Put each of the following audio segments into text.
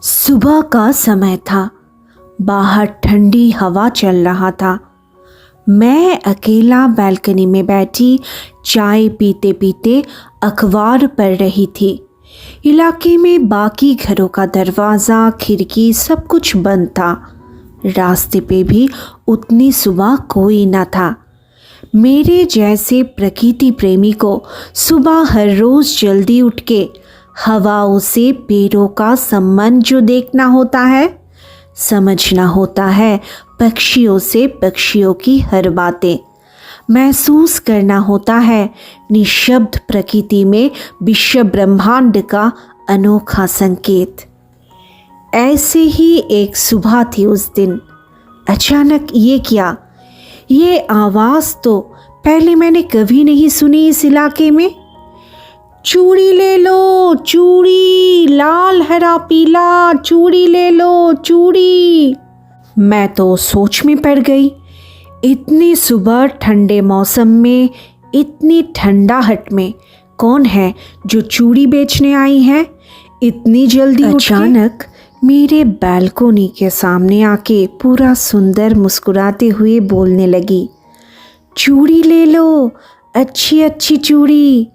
सुबह का समय था। बाहर ठंडी हवा चल रहा था। मैं अकेला बालकनी में बैठी चाय पीते पीते अखबार पढ़ रही थी। इलाके में बाकी घरों का दरवाज़ा खिड़की सब कुछ बंद था। रास्ते पे भी उतनी सुबह कोई न था। मेरे जैसे प्रकृति प्रेमी को सुबह हर रोज़ जल्दी उठ के हवाओं से पेड़ों का संबंध जो देखना होता है, समझना होता है पक्षियों से पक्षियों की हर बातें, महसूस करना होता है निशब्द प्रकृति में विश्व ब्रह्मांड का अनोखा संकेत। ऐसे ही एक सुबह थी उस दिन। अचानक ये क्या, ये आवाज़ तो पहले मैंने कभी नहीं सुनी इस इलाके में। चूड़ी ले लो चूड़ी, लाल हरा पीला चूड़ी ले लो चूड़ी। मैं तो सोच में पड़ गई। इतनी सुबह ठंडे मौसम में इतनी ठंडाहट में कौन है जो चूड़ी बेचने आई है इतनी जल्दी? अचानक मेरे बालकोनी के सामने आके पूरा सुंदर मुस्कुराते हुए बोलने लगी, चूड़ी ले लो, अच्छी अच्छी चूड़ी।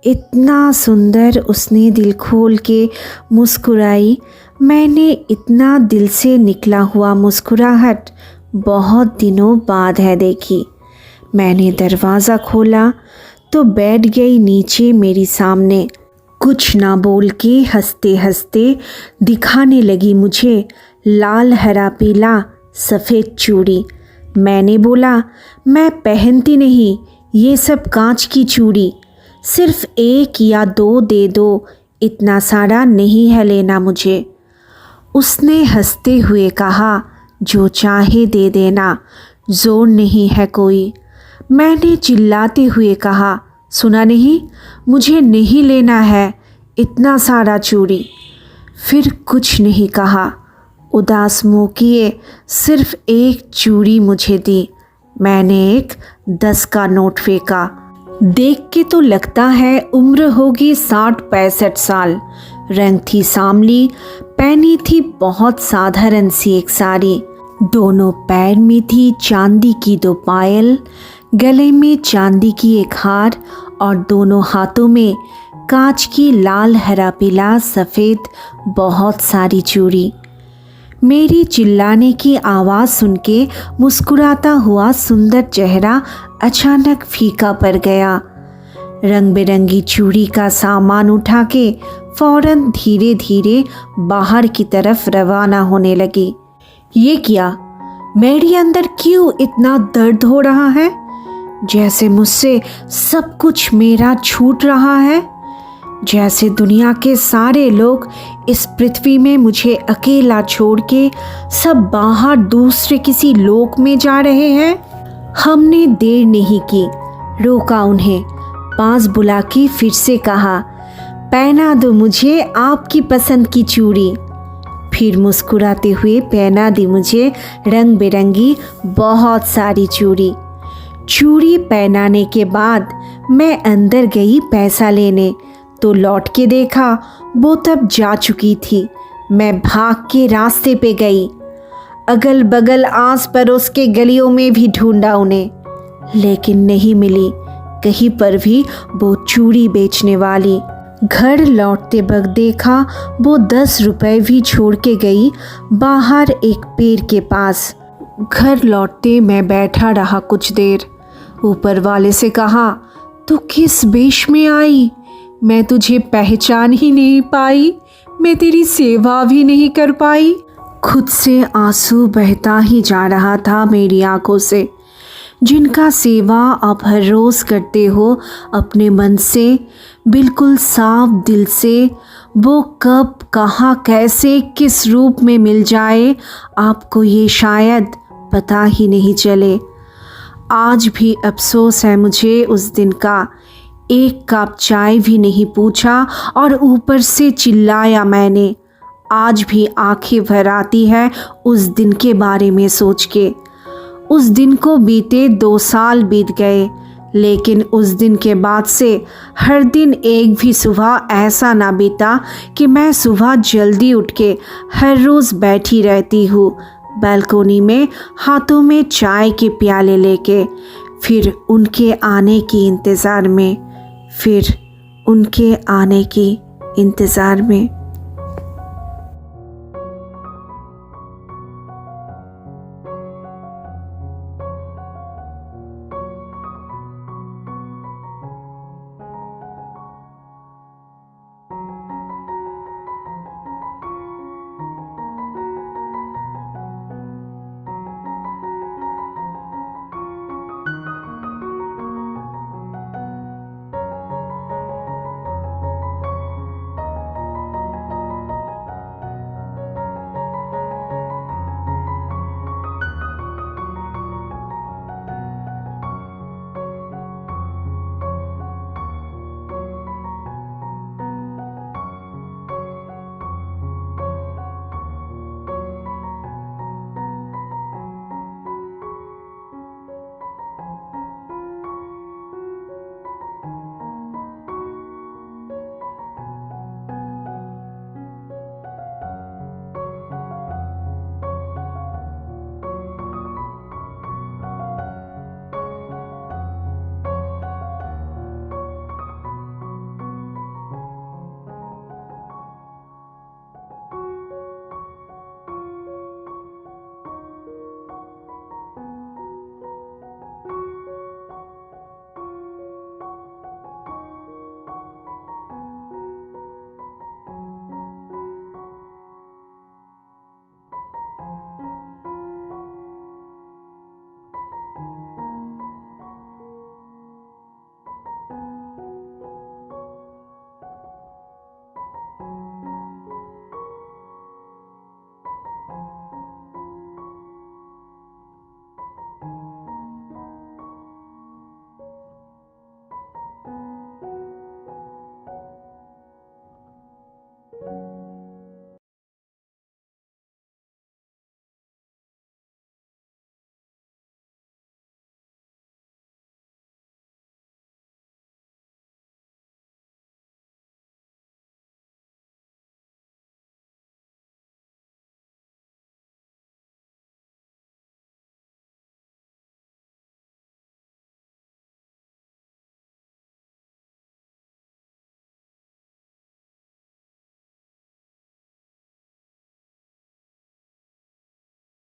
इतना सुंदर उसने दिल खोल के मुस्कुराई। मैंने इतना दिल से निकला हुआ मुस्कुराहट बहुत दिनों बाद है देखी। मैंने दरवाज़ा खोला तो बैठ गई नीचे मेरी सामने। कुछ ना बोल के हंसते हंसते दिखाने लगी मुझे लाल हरा पीला सफ़ेद चूड़ी। मैंने बोला, मैं पहनती नहीं ये सब कांच की चूड़ी, सिर्फ एक या दो दे दो, इतना सारा नहीं है लेना मुझे। उसने हंसते हुए कहा, जो चाहे दे देना, जोर नहीं है कोई। मैंने चिल्लाते हुए कहा, सुना नहीं, मुझे नहीं लेना है इतना सारा चूड़ी। फिर कुछ नहीं कहा, उदास मुँह किए सिर्फ एक चूड़ी मुझे दी। मैंने एक 10 का नोट फेंका। देख के तो लगता है उम्र होगी 60-65 साल। रंग थी सांवली, पहनी थी बहुत साधारण सी एक साड़ी। दोनों पैर में थी चांदी की 2 पायल, गले में चांदी की एक हार और दोनों हाथों में कांच की लाल हरा पीला सफ़ेद बहुत सारी चूड़ी। मेरी चिल्लाने की आवाज़ सुन के मुस्कुराता हुआ सुंदर चेहरा अचानक फीका पड़ गया। रंग बिरंगी चूड़ी का सामान उठा के फौरन धीरे धीरे बाहर की तरफ रवाना होने लगी। ये क्या, मेरे अंदर क्यों इतना दर्द हो रहा है? जैसे मुझसे सब कुछ मेरा छूट रहा है, जैसे दुनिया के सारे लोग इस पृथ्वी में मुझे अकेला छोड़ के सब बाहर दूसरे किसी लोक में जा रहे हैं। हमने देर नहीं की, रोका उन्हें, पास बुला के फिर से कहा, पहना दो मुझे आपकी पसंद की चूड़ी। फिर मुस्कुराते हुए पहना दी मुझे रंग बिरंगी बहुत सारी चूड़ी। चूड़ी पहनाने के बाद मैं अंदर गई पैसा लेने, तो लौट के देखा वो तब जा चुकी थी। मैं भाग के रास्ते पे गई, अगल बगल आस पड़ोस के गलियों में भी ढूंढा उन्हें, लेकिन नहीं मिली कहीं पर भी वो चूड़ी बेचने वाली। घर लौटते वक्त देखा वो 10 रुपए भी छोड़ के गई बाहर एक पेड़ के पास। घर लौटते मैं बैठा रहा कुछ देर। ऊपर वाले से कहा, तू किस वेश में आई? मैं तुझे पहचान ही नहीं पाई, मैं तेरी सेवा भी नहीं कर पाई। खुद से आंसू बहता ही जा रहा था मेरी आंखों से। जिनका सेवा आप हर रोज़ करते हो अपने मन से, बिल्कुल साफ दिल से, वो कब कहाँ कैसे किस रूप में मिल जाए आपको ये शायद पता ही नहीं चले। आज भी अफसोस है मुझे उस दिन का। एक कप चाय भी नहीं पूछा और ऊपर से चिल्लाया मैंने। आज भी आंखें भर आती है उस दिन के बारे में सोच के। उस दिन को बीते 2 साल बीत गए, लेकिन उस दिन के बाद से हर दिन एक भी सुबह ऐसा ना बीता कि मैं सुबह जल्दी उठ के हर रोज़ बैठी रहती हूँ बालकोनी में, हाथों में चाय के प्याले लेके, फिर उनके आने की इंतज़ार में, फिर उनके आने की इंतज़ार में।